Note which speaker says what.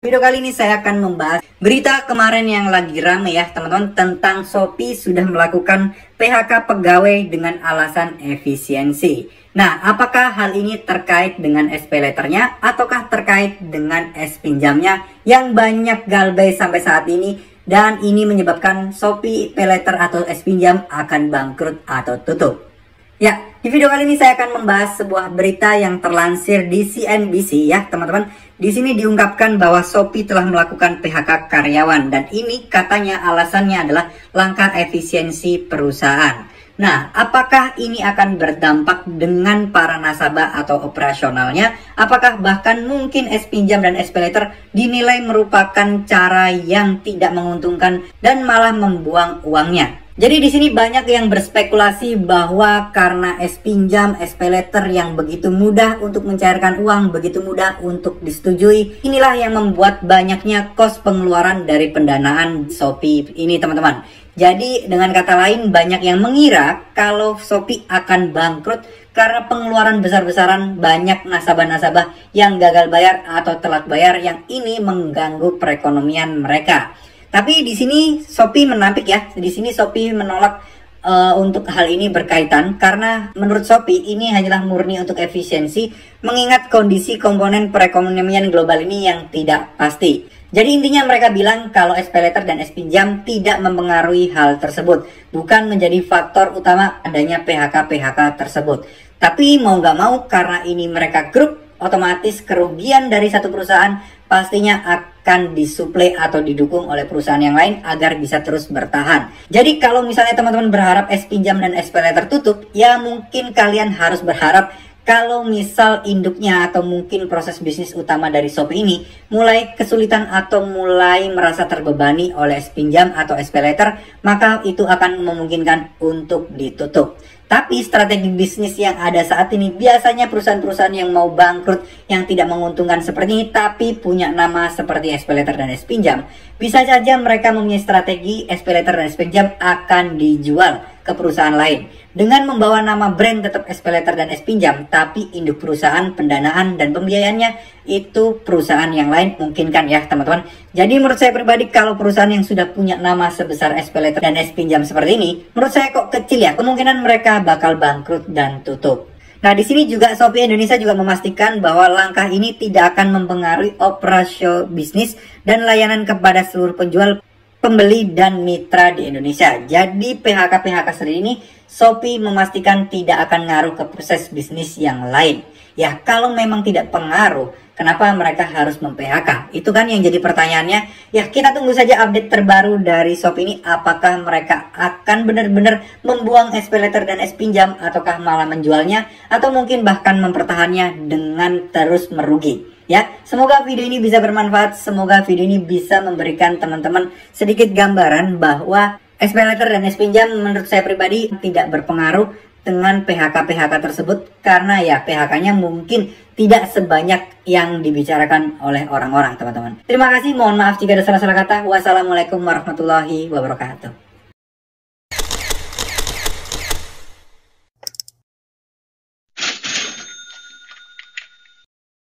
Speaker 1: Video kali ini saya akan membahas berita kemarin yang lagi rame ya teman-teman, tentang Shopee sudah melakukan PHK pegawai dengan alasan efisiensi. Nah, apakah hal ini terkait dengan SPayLater-nya ataukah terkait dengan S-Pinjamnya yang banyak galbay sampai saat ini, dan ini menyebabkan Shopee PayLater atau S-Pinjam akan bangkrut atau tutup. Ya, di video kali ini saya akan membahas sebuah berita yang terlansir di CNBC ya teman-teman. Di sini diungkapkan bahwa Shopee telah melakukan PHK karyawan, dan ini katanya alasannya adalah langkah efisiensi perusahaan. Nah, apakah ini akan berdampak dengan para nasabah atau operasionalnya? Apakah bahkan mungkin S-Pinjam dan SPayLater dinilai merupakan cara yang tidak menguntungkan dan malah membuang uangnya? Jadi di sini banyak yang berspekulasi bahwa karena S-Pinjam, SPayLater yang begitu mudah untuk mencairkan uang, begitu mudah untuk disetujui, inilah yang membuat banyaknya kos pengeluaran dari pendanaan Shopee ini teman-teman. Jadi dengan kata lain, banyak yang mengira kalau Shopee akan bangkrut karena pengeluaran besar-besaran banyak nasabah-nasabah yang gagal bayar atau telat bayar, yang ini mengganggu perekonomian mereka. Tapi di sini Shopee menampik ya. Di sini Shopee menolak untuk hal ini berkaitan, karena menurut Shopee ini hanyalah murni untuk efisiensi mengingat kondisi komponen perekonomian global ini yang tidak pasti. Jadi intinya mereka bilang kalau SPayLater dan S-Pinjam tidak mempengaruhi hal tersebut, bukan menjadi faktor utama adanya PHK tersebut. Tapi mau nggak mau, karena ini mereka grup, otomatis kerugian dari satu perusahaan pastinya akan disuplai atau didukung oleh perusahaan yang lain agar bisa terus bertahan. Jadi kalau misalnya teman-teman berharap S-Pinjam dan SPayLater tutup, ya mungkin kalian harus berharap kalau misal induknya atau mungkin proses bisnis utama dari Shopee ini mulai kesulitan atau mulai merasa terbebani oleh S-Pinjam atau SPayLater, maka itu akan memungkinkan untuk ditutup. Tapi strategi bisnis yang ada saat ini biasanya perusahaan-perusahaan yang mau bangkrut, yang tidak menguntungkan seperti ini tapi punya nama seperti SPayLater dan S-Pinjam, bisa saja mereka mempunyai strategi SPayLater dan S-Pinjam akan dijual ke perusahaan lain dengan membawa nama brand tetap SPayLater dan S-Pinjam, tapi induk perusahaan, pendanaan dan pembiayaannya itu perusahaan yang lain, mungkin kan ya teman-teman. Jadi menurut saya pribadi, kalau perusahaan yang sudah punya nama sebesar SPayLater dan S-Pinjam seperti ini, menurut saya kok kecil ya kemungkinan mereka bakal bangkrut dan tutup. Nah, di sini juga Shopee Indonesia juga memastikan bahwa langkah ini tidak akan mempengaruhi operasi bisnis dan layanan kepada seluruh penjual, pembeli dan mitra di Indonesia. Jadi PHK sendiri ini Shopee memastikan tidak akan ngaruh ke proses bisnis yang lain. Ya kalau memang tidak pengaruh, kenapa mereka harus mem-PHK? Itu kan yang jadi pertanyaannya. Ya kita tunggu saja update terbaru dari Shopee ini, apakah mereka akan benar-benar membuang SPayLater dan S-Pinjam ataukah malah menjualnya, atau mungkin bahkan mempertahannya dengan terus merugi. Ya, semoga video ini bisa bermanfaat, semoga video ini bisa memberikan teman-teman sedikit gambaran bahwa SPayLater dan S-Pinjam menurut saya pribadi tidak berpengaruh dengan PHK tersebut, karena ya PHK-nya mungkin tidak sebanyak yang dibicarakan oleh orang-orang teman-teman. Terima kasih, mohon maaf jika ada salah-salah kata. Wassalamualaikum warahmatullahi wabarakatuh.